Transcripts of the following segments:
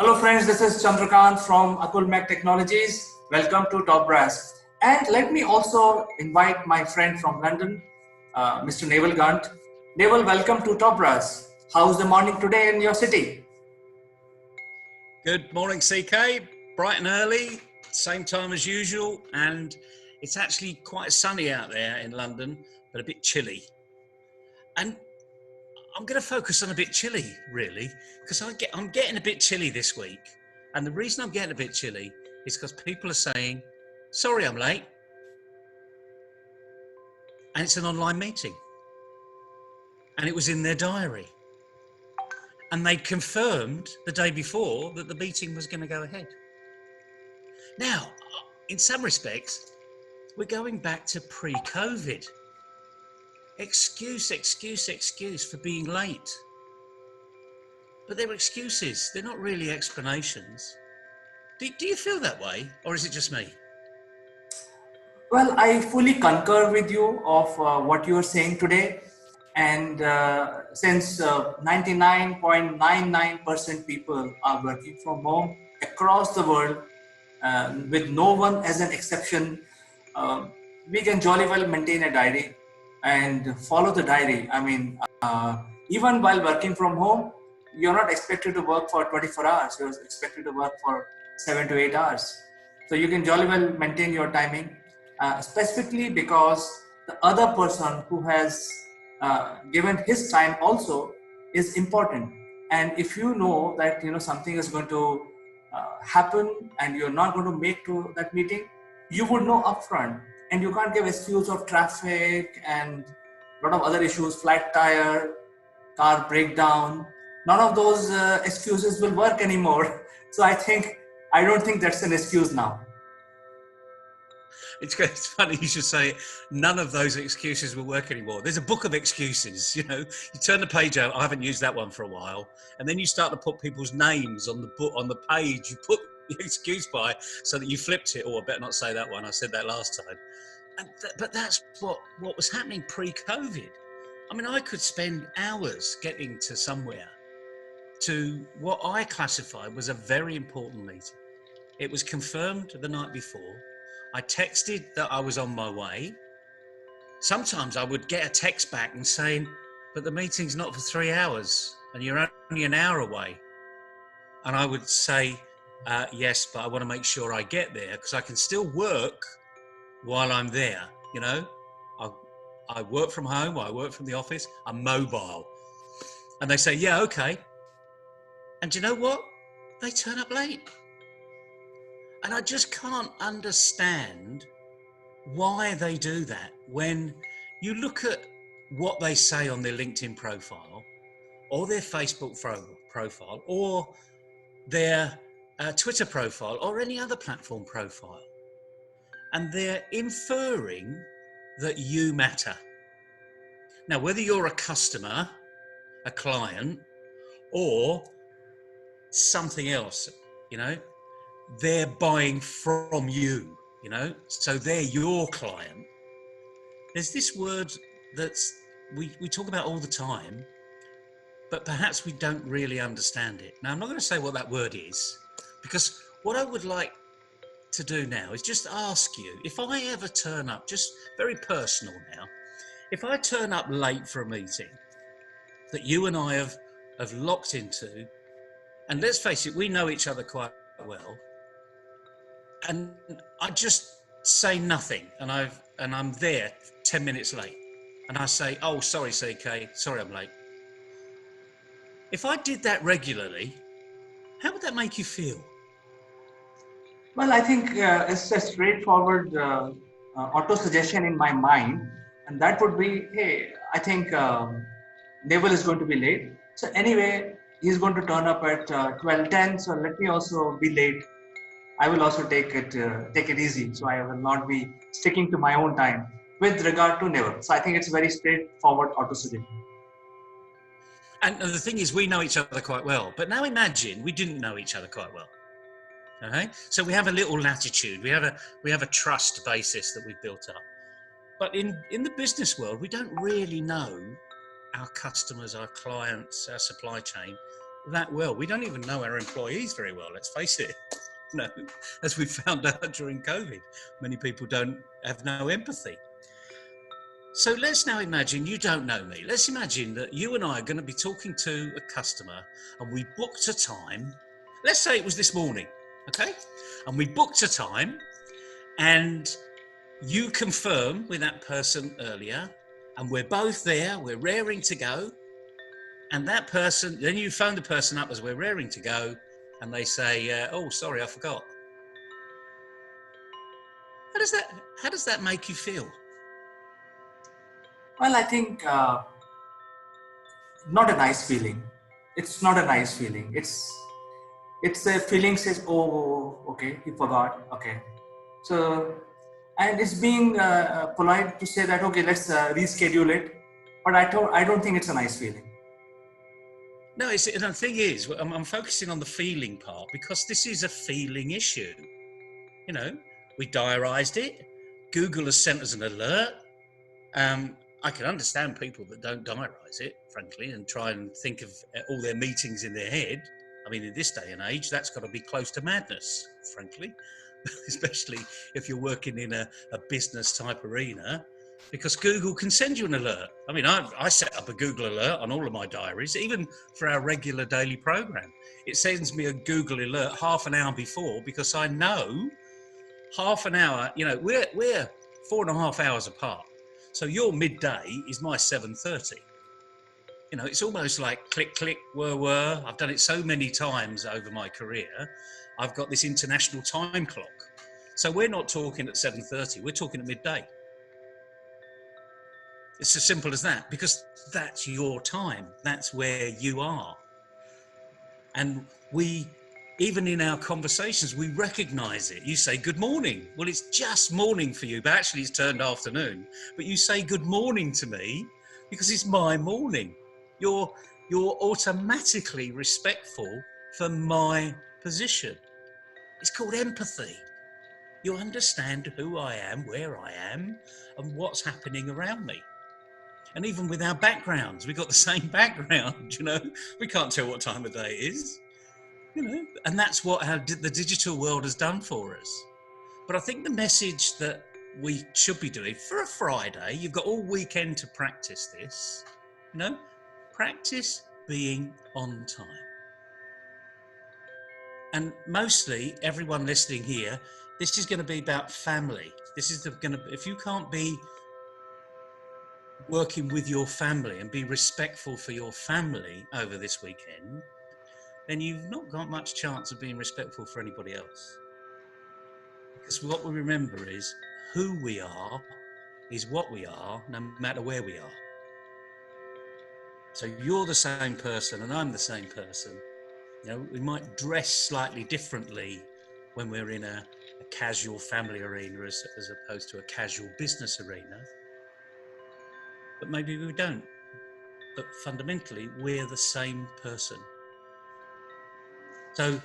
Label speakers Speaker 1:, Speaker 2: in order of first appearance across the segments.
Speaker 1: Hello friends, this is Chandrakant from Akulmek Technologies. Welcome to Top Brass. And let me also invite my friend from London, Mr. Naval Gant. Naval, welcome to Top Brass. How's the morning today in your city?
Speaker 2: Good morning, CK. Bright and early, same time as usual, and it's actually quite sunny out there in London, but a bit chilly. And I'm going to focus on a bit chilly, really, because I'm getting a bit chilly this week. And the reason I'm getting a bit chilly is because people are saying, sorry, I'm late. And it's an online meeting. And it was in their diary. And they confirmed the day before that the meeting was going to go ahead. Now, in some respects, we're going back to pre-COVID. Excuse for being late. But they're excuses. They're not really explanations. Do you feel that way, or is it just me?
Speaker 1: Well, I fully concur with you of what you are saying today. And since 99.99% people are working from home across the world, with no one as an exception, we can jolly well maintain a diary and follow the diary. I mean, even while working from home, you're not expected to work for 24 hours. You're expected to work for 7 to 8 hours. So you can jolly well maintain your timing, specifically because the other person who has given his time also is important. And if you know that something is going to happen and you're not going to make to that meeting, you would know upfront, and you can't give excuse of traffic and a lot of other issues, flat tire, car breakdown. None of those excuses will work anymore. So I don't think that's an excuse now.
Speaker 2: It's funny you should say it. None of those excuses will work anymore. There's a book of excuses, you turn the page out. I haven't used that one for a while. And then you start to put people's names on the book, on the page you put the excuse by, so that you flipped it. Oh, I better not say that one. I said that last time. But that's what was happening pre-COVID. I mean, I could spend hours getting to somewhere to what I classified was a very important meeting. It was confirmed the night before. I texted that I was on my way. Sometimes I would get a text back and saying, but the meeting's not for 3 hours and you're only an hour away. And I would say, yes, but I want to make sure I get there because I can still work while I'm there. I work from home, or I work from the office, I'm mobile. And they say, yeah, okay. And do you know what? They turn up late. And I just can't understand why they do that. When you look at what they say on their LinkedIn profile or their Facebook profile or their Twitter profile or any other platform profile, and they're inferring that you matter. Now, whether you're a customer, a client, or something else, they're buying from you, so they're your client. There's this word that's we talk about all the time, but perhaps we don't really understand it. Now, I'm not going to say what that word is, because what I would like to do now is just ask you, if I ever turn up, just very personal now, if I turn up late for a meeting that you and I have locked into, and let's face it, we know each other quite well, and I just say nothing, and I'm there 10 minutes late, and I say, oh, sorry, CK, sorry I'm late. If I did that regularly, how would that make you feel?
Speaker 1: Well, I think it's a straightforward auto-suggestion in my mind, and that would be, hey, I think Naval is going to be late. So anyway, he's going to turn up at 12:10, so let me also be late. I will also take it easy, so I will not be sticking to my own time with regard to Naval. So I think it's very straightforward auto-suggestion.
Speaker 2: And the thing is, we know each other quite well, but now imagine we didn't know each other quite well. Okay, so we have a little latitude. We have a trust basis that we've built up. But in the business world, we don't really know our customers, our clients, our supply chain that well. We don't even know our employees very well, let's face it. You know, as we found out during COVID, many people have no empathy. So let's now imagine you don't know me. Let's imagine that you and I are going to be talking to a customer and we booked a time. Let's say it was this morning, okay? And we booked a time and you confirm with that person earlier and we're both there, we're raring to go. And that person, then you phone the person up as we're raring to go and they say, oh, sorry, I forgot. How does that make you feel?
Speaker 1: Well, I think not a nice feeling. It's not a nice feeling. It's a feeling says, oh, okay, he forgot. Okay, so and it's being polite to say that okay, let's reschedule it. But I don't think it's a nice feeling.
Speaker 2: No, the thing is, I'm focusing on the feeling part because this is a feeling issue. You know, we diarised it. Google has sent us an alert. I can understand people that don't diarise it, frankly, and try and think of all their meetings in their head. I mean, in this day and age, that's got to be close to madness, frankly, especially if you're working in a business type arena, because Google can send you an alert. I mean, I set up a Google alert on all of my diaries, even for our regular daily program. It sends me a Google alert half an hour before because I know half an hour, you know, we're 4.5 hours apart. So your midday is my 7:30. You know, it's almost like click, click, whir. I've done it so many times over my career. I've got this international time clock. So we're not talking at 7:30, we're talking at midday. It's as simple as that, because that's your time. That's where you are. And even in our conversations, we recognize it. You say good morning. Well, it's just morning for you, but actually it's turned afternoon. But you say good morning to me because it's my morning. You're automatically respectful for my position. It's called empathy. You understand who I am, where I am, and what's happening around me. And even with our backgrounds, we've got the same background, you know. We can't tell what time of day it is. You know, and that's what the digital world has done for us. But I think the message that we should be doing for a Friday, you've got all weekend to practice this, you know, practice being on time. And mostly everyone listening here, this is going to be about family. This is if you can't be working with your family and be respectful for your family over this weekend, then you've not got much chance of being respectful for anybody else. Because what we remember is who we are is what we are, no matter where we are. So you're the same person and I'm the same person. You know, we might dress slightly differently when we're in a casual family arena as opposed to a casual business arena. But maybe we don't. But fundamentally, we're the same person. So,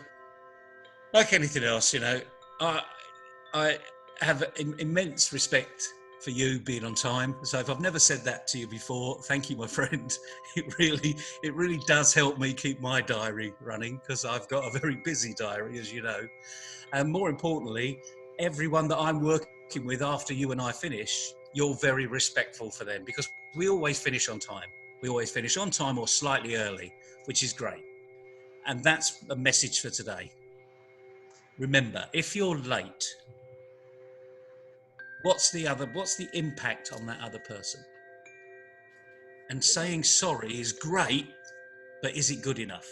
Speaker 2: like anything else, you know, I have immense respect for you being on time. So if I've never said that to you before, thank you, my friend. It really does help me keep my diary running because I've got a very busy diary, as you know. And more importantly, everyone that I'm working with after you and I finish, you're very respectful for them because we always finish on time. We always finish on time or slightly early, which is great. And that's a message for today. Remember, if you're late, what's the impact on that other person? And saying sorry is great, but is it good enough?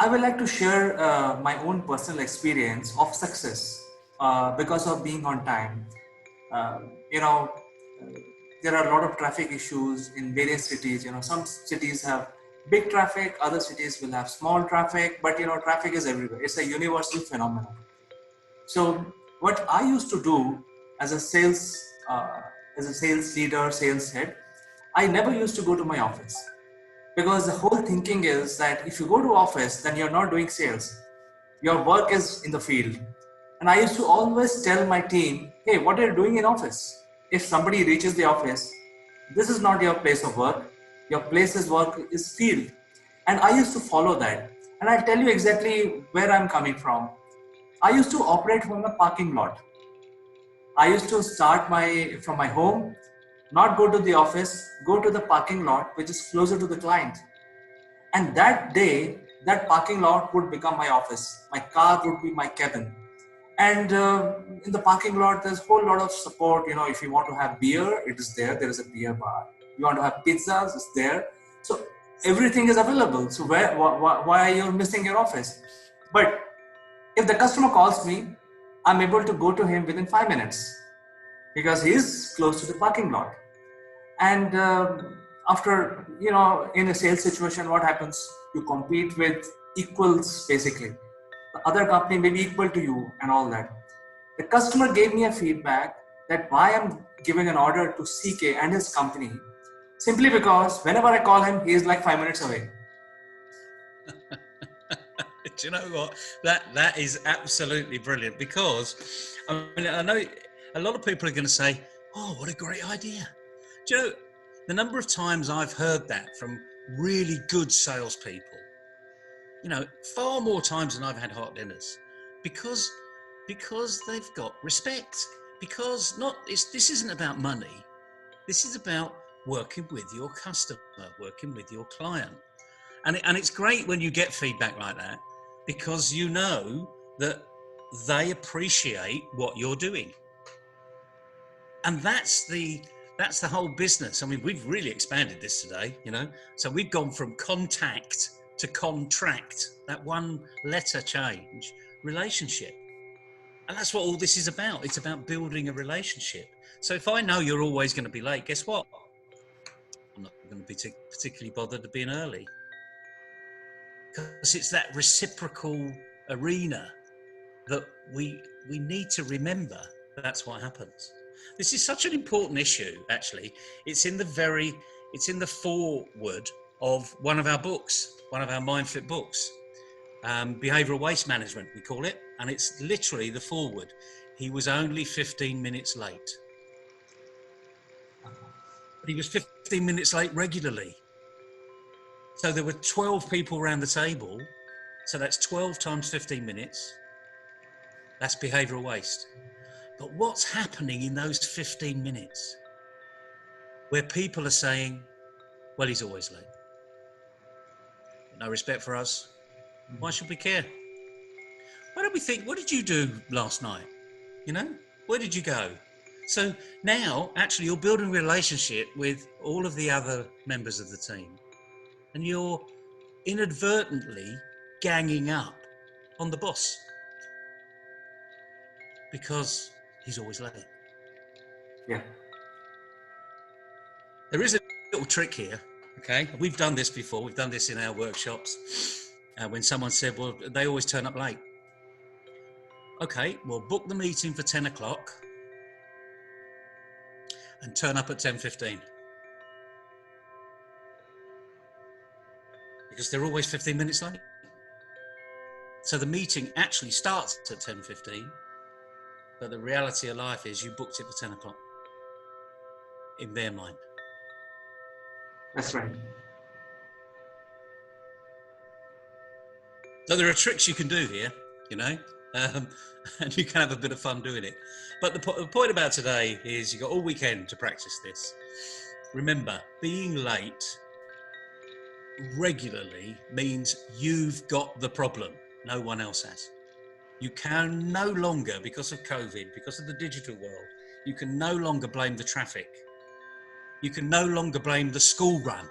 Speaker 1: I would like to share my own personal experience of success because of being on time. You know, there are a lot of traffic issues in various cities. You know, some cities have big traffic, other cities will have small traffic, but you know, traffic is everywhere. It's a universal phenomenon. So what I used to do as a sales leader, sales head, I never used to go to my office because the whole thinking is that if you go to office, then you're not doing sales. Your work is in the field. And I used to always tell my team, hey, what are you doing in office? If somebody reaches the office, this is not your place of work. Your place of work is field. And I used to follow that. And I'll tell you exactly where I'm coming from. I used to operate from a parking lot. I used to start from my home, not go to the office, go to the parking lot, which is closer to the client. And that day, that parking lot would become my office. My car would be my cabin. And in the parking lot, there's a whole lot of support. You know, if you want to have beer, it is there. There is a beer bar. You want to have pizzas, it's there. So everything is available. So why are you missing your office? But if the customer calls me, I'm able to go to him within 5 minutes because he is close to the parking lot. And after, in a sales situation, what happens? You compete with equals basically. The other company may be equal to you and all that. The customer gave me a feedback that why I'm giving an order to CK and his company simply because whenever I call him, he is like 5 minutes away.
Speaker 2: Do you know what? That is absolutely brilliant, because I know a lot of people are going to say, "Oh, what a great idea." Do you know the number of times I've heard that from really good salespeople? Far more times than I've had hot dinners, because they've got respect. Because this isn't about money. This is about working with your customer, working with your client. And it's great when you get feedback like that, because you know that they appreciate what you're doing. And that's the whole business. I mean, we've really expanded this today, So we've gone from contact to contract, that one letter change, relationship. And that's what all this is about. It's about building a relationship. So if I know you're always going to be late, guess what? I'm not going to be particularly bothered to being early. Because it's that reciprocal arena that we need to remember. That's what happens. This is such an important issue, actually. It's in the foreword of one of our books, one of our MindFit books, Behavioral Waste Management, we call it. And it's literally the foreword. He was only 15 minutes late. But he was 15 minutes late regularly. So there were 12 people around the table. So that's 12 times 15 minutes. That's behavioral waste. But what's happening in those 15 minutes where people are saying, well, he's always late. No respect for us. Why should we care? Why don't we think, what did you do last night? Where did you go? So now, actually, you're building a relationship with all of the other members of the team. And you're inadvertently ganging up on the boss because he's always late.
Speaker 1: Yeah.
Speaker 2: There is a little trick here, okay? We've done this before. We've done this in our workshops. When someone said, well, they always turn up late. Okay, well, book the meeting for 10 o'clock and turn up at 10:15. Because they're always 15 minutes late. So the meeting actually starts at 10:15, but the reality of life is you booked it for 10 o'clock in their mind.
Speaker 1: That's right.
Speaker 2: So there are tricks you can do here, and you can have a bit of fun doing it. But the point about today is you've got all weekend to practice this. Remember, being late regularly means you've got the problem. No one else has. You can no longer, because of COVID, because of the digital world, you can no longer blame the traffic. You can no longer blame the school run.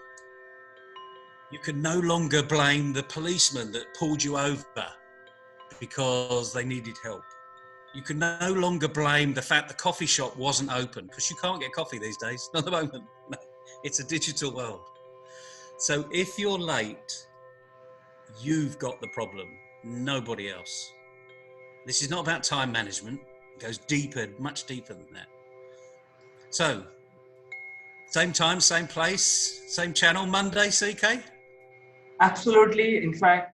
Speaker 2: You can no longer blame the policeman that pulled you over because they needed help. You can no longer blame the fact the coffee shop wasn't open, because you can't get coffee these days, not at the moment. No, it's a digital world. So if you're late, you've got the problem, nobody else. This is not about time management. It goes deeper, much deeper than that. So, same time, same place, same channel, Monday, CK?
Speaker 1: Absolutely. In fact,